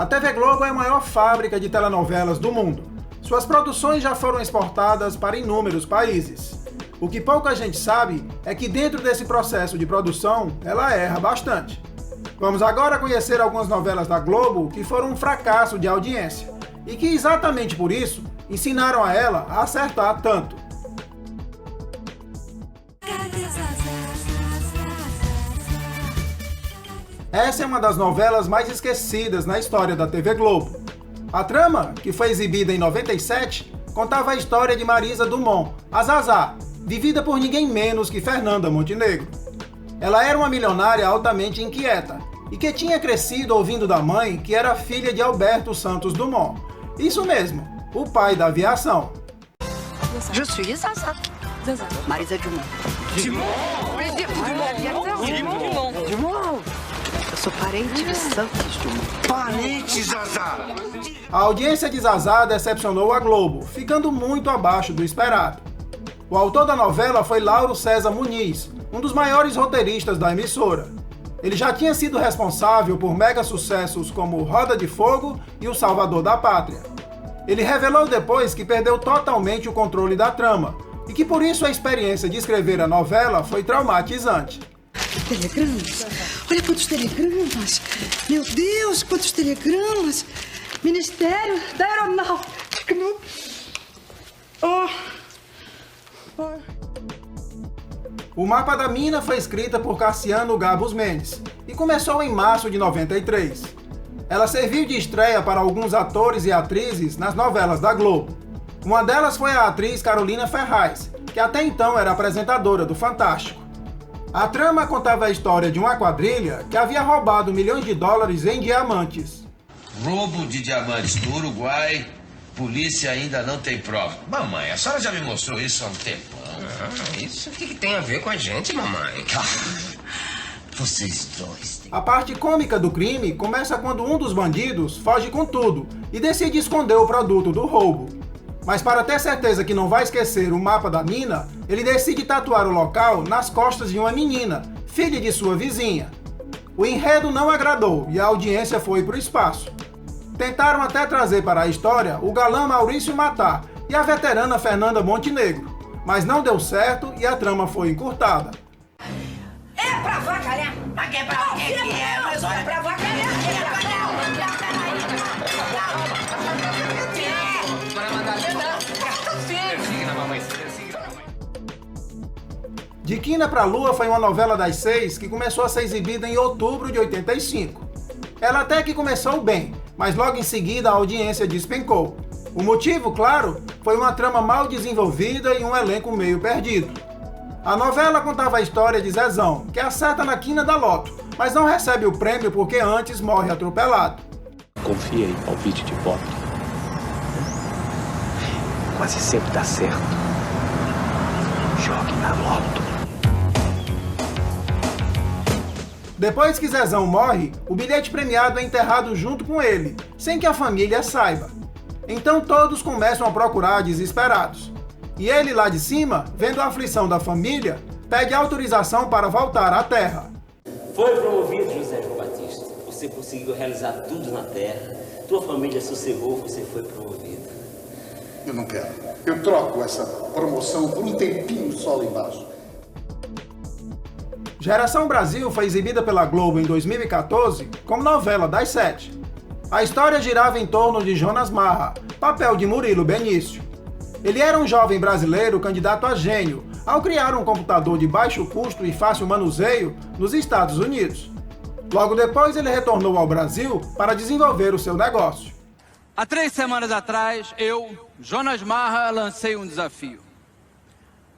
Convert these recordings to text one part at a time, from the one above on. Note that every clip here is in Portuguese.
A TV Globo é a maior fábrica de telenovelas do mundo. Suas produções já foram exportadas para inúmeros países. O que pouca gente sabe é que dentro desse processo de produção, ela erra bastante. Vamos agora conhecer algumas novelas da Globo que foram um fracasso de audiência e que exatamente por isso ensinaram a ela a acertar tanto. Essa é uma das novelas mais esquecidas na história da TV Globo. A trama, que foi exibida em 97, contava a história de Marisa Dumont, a Zazá, vivida por ninguém menos que Fernanda Montenegro. Ela era uma milionária altamente inquieta e que tinha crescido ouvindo da mãe que era filha de Alberto Santos Dumont. Isso mesmo, o pai da aviação. Je suis Zazá. Zazá. Marisa Dumont. Dumont. Eu sou parente de Santos Dumont. Parente, Zazá! A audiência de Zazá decepcionou a Globo, ficando muito abaixo do esperado. O autor da novela foi Lauro César Muniz, um dos maiores roteiristas da emissora. Ele já tinha sido responsável por mega sucessos como Roda de Fogo e O Salvador da Pátria. Ele revelou depois que perdeu totalmente o controle da trama e que por isso a experiência de escrever a novela foi traumatizante. Telegramas? Olha quantos telegramas! Meu Deus, quantos telegramas! Ministério da Aeronáutica! O Mapa da Mina foi escrita por Cassiano Gabus Mendes e começou em março de 93. Ela serviu de estreia para alguns atores e atrizes nas novelas da Globo. Uma delas foi a atriz Carolina Ferraz, que até então era apresentadora do Fantástico. A trama contava a história de uma quadrilha que havia roubado milhões de dólares em diamantes. Roubo de diamantes do Uruguai, polícia ainda não tem prova. Mamãe, a senhora já me mostrou isso há um tempão. Isso o que tem a ver com a gente, mamãe? Vocês dois. A parte cômica do crime começa quando um dos bandidos foge com tudo e decide esconder o produto do roubo. Mas para ter certeza que não vai esquecer o mapa da mina, ele decide tatuar o local nas costas de uma menina, filha de sua vizinha. O enredo não agradou e a audiência foi para o espaço. Tentaram até trazer para a história o galã Maurício Matar e a veterana Fernanda Montenegro, mas não deu certo e a trama foi encurtada. É pra avacalhar! Pra quebrar o que é? Mas olha, pra avacalhar! De Quina pra Lua foi uma novela das 6 que começou a ser exibida em outubro de 85. Ela até que começou bem, mas logo em seguida a audiência despencou. O motivo, claro, foi uma trama mal desenvolvida e um elenco meio perdido. A novela contava a história de Zezão, que acerta na quina da loto, mas não recebe o prêmio porque antes morre atropelado. Confia em palpite de pobre. Quase sempre dá certo. Jogue na loto. Depois que Zezão morre, o bilhete premiado é enterrado junto com ele, sem que a família saiba. Então todos começam a procurar desesperados. E ele lá de cima, vendo a aflição da família, pede autorização para voltar à Terra. Foi promovido, José João Batista. Você conseguiu realizar tudo na Terra. Tua família sossegou, você foi promovido. Eu não quero. Eu troco essa promoção por um tempinho só lá embaixo. Geração Brasil foi exibida pela Globo em 2014 como novela das 7. A história girava em torno de Jonas Marra, papel de Murilo Benício. Ele era um jovem brasileiro candidato a gênio ao criar um computador de baixo custo e fácil manuseio nos Estados Unidos. Logo depois ele retornou ao Brasil para desenvolver o seu negócio. Há 3 semanas atrás, eu, Jonas Marra, lancei um desafio.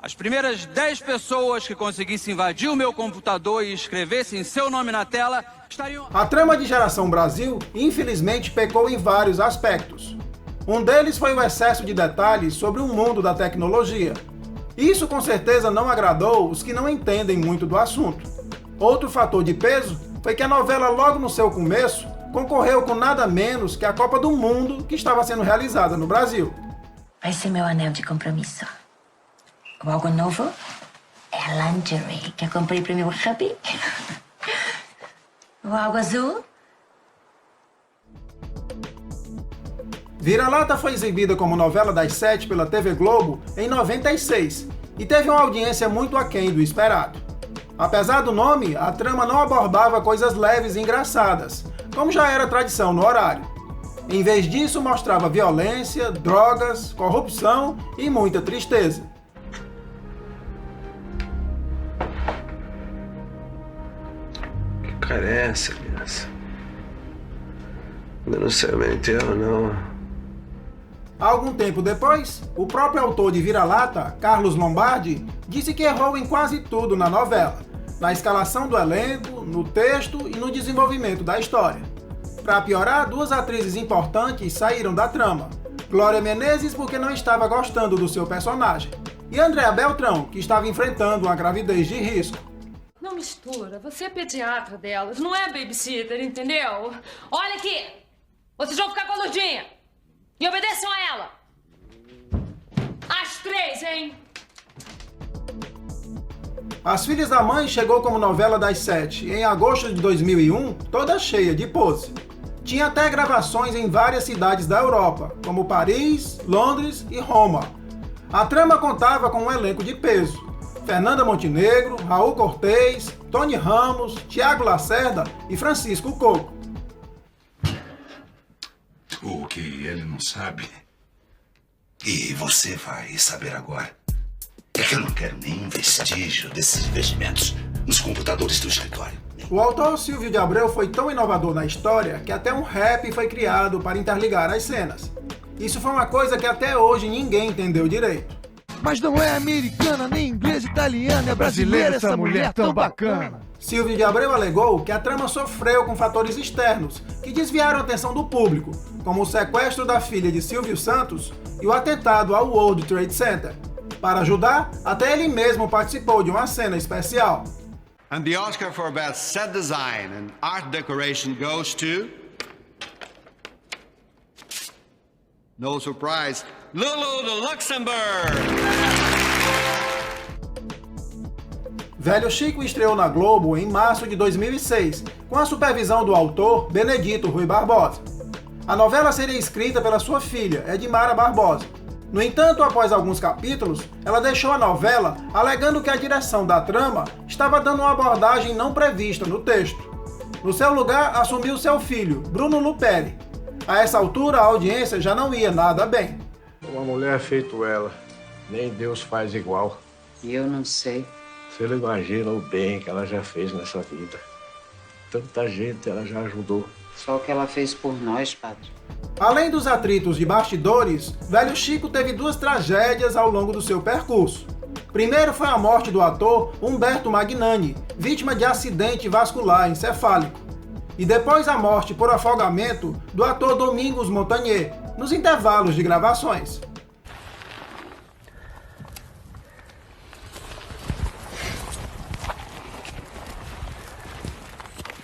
As primeiras 10 pessoas que conseguissem invadir o meu computador e escrevessem seu nome na tela estariam... A trama de Geração Brasil, infelizmente, pecou em vários aspectos. Um deles foi o excesso de detalhes sobre o mundo da tecnologia. Isso com certeza não agradou os que não entendem muito do assunto. Outro fator de peso foi que a novela, logo no seu começo, concorreu com nada menos que a Copa do Mundo que estava sendo realizada no Brasil. Vai ser meu anel de compromisso. O algo novo é a lingerie que eu comprei para o meu hubby. O algo azul Vira-Lata foi exibida como novela das 7 pela TV Globo em 96 e teve uma audiência muito aquém do esperado. Apesar do nome, a trama não abordava coisas leves e engraçadas, como já era tradição no horário. Em vez disso, mostrava violência, drogas, corrupção e muita tristeza. Que cara é essa, criança? Ainda não saiu meu enterro, não. Algum tempo depois, o próprio autor de Vira-Lata, Carlos Lombardi, disse que errou em quase tudo na novela, na escalação do elenco, no texto e no desenvolvimento da história. Para piorar, duas atrizes importantes saíram da trama. Glória Menezes porque não estava gostando do seu personagem, e Andréa Beltrão, que estava enfrentando uma gravidez de risco. Não mistura, você é pediatra delas, não é babysitter, entendeu? Olha aqui, vocês vão ficar com a Lourdinha. E obedeçam a ela! As 3, hein? As Filhas da Mãe chegou como novela das 7 em agosto de 2001, toda cheia de pose. Tinha até gravações em várias cidades da Europa, como Paris, Londres e Roma. A trama contava com um elenco de peso. Fernanda Montenegro, Raul Cortez, Tony Ramos, Tiago Lacerda e Francisco Coco. O que ele não sabe, e você vai saber agora, é que eu não quero nenhum vestígio desses investimentos nos computadores do escritório. O autor Silvio de Abreu foi tão inovador na história que até um rap foi criado para interligar as cenas. Isso foi uma coisa que até hoje ninguém entendeu direito. Mas não é americana, nem inglesa, italiana, é brasileira essa mulher tão bacana. Silvio de Abreu alegou que a trama sofreu com fatores externos que desviaram a atenção do público, como o sequestro da filha de Silvio Santos e o atentado ao World Trade Center. Para ajudar, até ele mesmo participou de uma cena especial. And the Oscar for Best Set Design and Art Decoration goes to... No surprise, Lulu de Luxembourg! Velho Chico estreou na Globo em março de 2006, com a supervisão do autor Benedito Rui Barbosa. A novela seria escrita pela sua filha, Edmara Barbosa. No entanto, após alguns capítulos, ela deixou a novela alegando que a direção da trama estava dando uma abordagem não prevista no texto. No seu lugar, assumiu seu filho, Bruno Luperi. A essa altura, a audiência já não ia nada bem. Uma mulher feito ela, nem Deus faz igual. Eu não sei. Você não imagina o bem que ela já fez nessa vida. Tanta gente ela já ajudou. Só o que ela fez por nós, padre. Além dos atritos de bastidores, Velho Chico teve duas tragédias ao longo do seu percurso. Primeiro foi a morte do ator Humberto Magnani, vítima de acidente vascular encefálico. E depois a morte por afogamento do ator Domingos Montagnier, nos intervalos de gravações.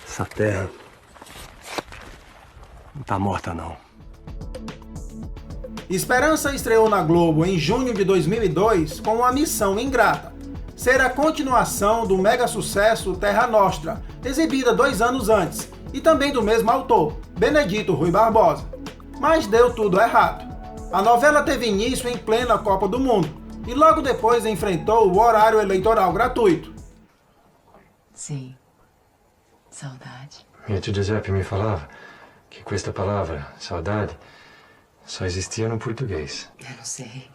Essa terra não tá morta, não. Esperança estreou na Globo em junho de 2002 com uma missão ingrata, ser a continuação do mega sucesso Terra Nostra, exibida 2 anos antes, e também do mesmo autor, Benedito Rui Barbosa. Mas deu tudo errado. A novela teve início em plena Copa do Mundo, e logo depois enfrentou o horário eleitoral gratuito. Sim. Saudade. Mio tio Giuseppe me falava que com esta palavra, saudade, só existia no português. Eu não sei.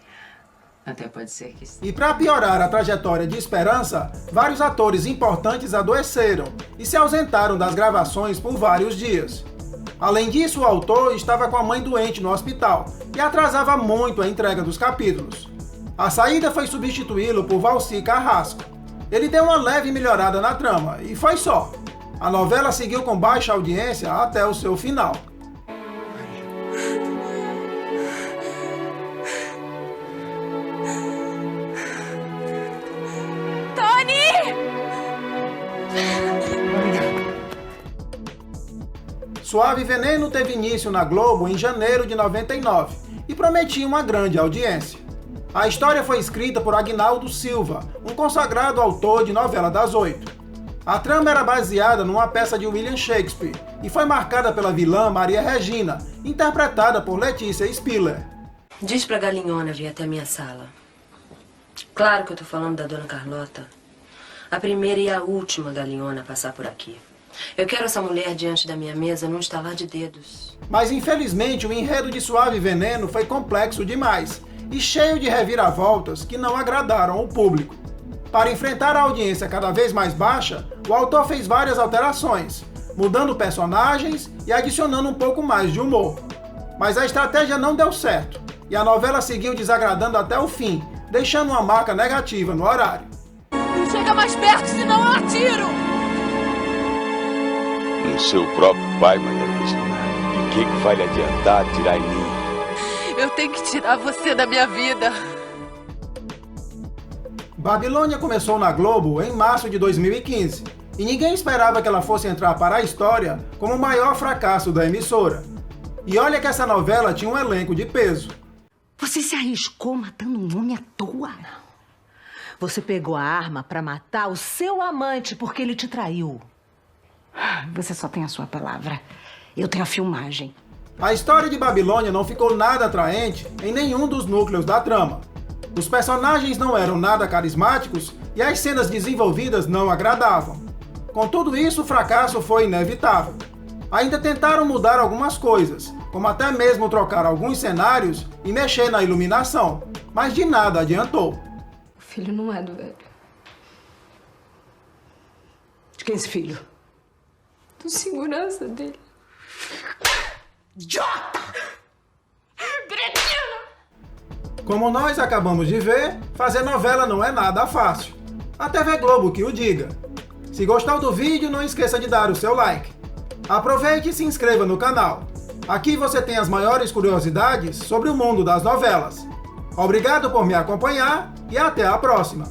Até pode ser que sim. E para piorar a trajetória de Esperança, vários atores importantes adoeceram e se ausentaram das gravações por vários dias. Além disso, o autor estava com a mãe doente no hospital e atrasava muito a entrega dos capítulos. A saída foi substituí-lo por Valci Carrasco. Ele deu uma leve melhorada na trama, e foi só. A novela seguiu com baixa audiência até o seu final. Suave Veneno teve início na Globo em janeiro de 99 e prometia uma grande audiência. A história foi escrita por Aguinaldo Silva, um consagrado autor de novela das 8. A trama era baseada numa peça de William Shakespeare e foi marcada pela vilã Maria Regina, interpretada por Letícia Spiller. Diz pra Galinhona vir até minha sala. Claro que eu tô falando da Dona Carlota. A primeira e a última Galinhona a passar por aqui. Eu quero essa mulher diante da minha mesa num estalar de dedos. Mas infelizmente o enredo de Suave Veneno foi complexo demais e cheio de reviravoltas que não agradaram ao público. Para enfrentar a audiência cada vez mais baixa, o autor fez várias alterações, mudando personagens e adicionando um pouco mais de humor. Mas a estratégia não deu certo, e a novela seguiu desagradando até o fim, deixando uma marca negativa no horário. Não chega mais perto, senão eu atiro! No seu próprio pai, Maria Regina. E o que vai lhe adiantar atirar em mim? Eu tenho que tirar você da minha vida. Babilônia começou na Globo em março de 2015, e ninguém esperava que ela fosse entrar para a história como o maior fracasso da emissora. E olha que essa novela tinha um elenco de peso. Você se arriscou matando um homem à toa? Não. Você pegou a arma para matar o seu amante porque ele te traiu. Você só tem a sua palavra. Eu tenho a filmagem. A história de Babilônia não ficou nada atraente em nenhum dos núcleos da trama. Os personagens não eram nada carismáticos e as cenas desenvolvidas não agradavam. Com tudo isso, o fracasso foi inevitável. Ainda tentaram mudar algumas coisas, como até mesmo trocar alguns cenários e mexer na iluminação, mas de nada adiantou. O filho não é do velho. De quem é esse filho? Do segurança dele. Jota! Como nós acabamos de ver, fazer novela não é nada fácil. A TV Globo que o diga. Se gostou do vídeo, não esqueça de dar o seu like. Aproveite e se inscreva no canal. Aqui você tem as maiores curiosidades sobre o mundo das novelas. Obrigado por me acompanhar e até a próxima!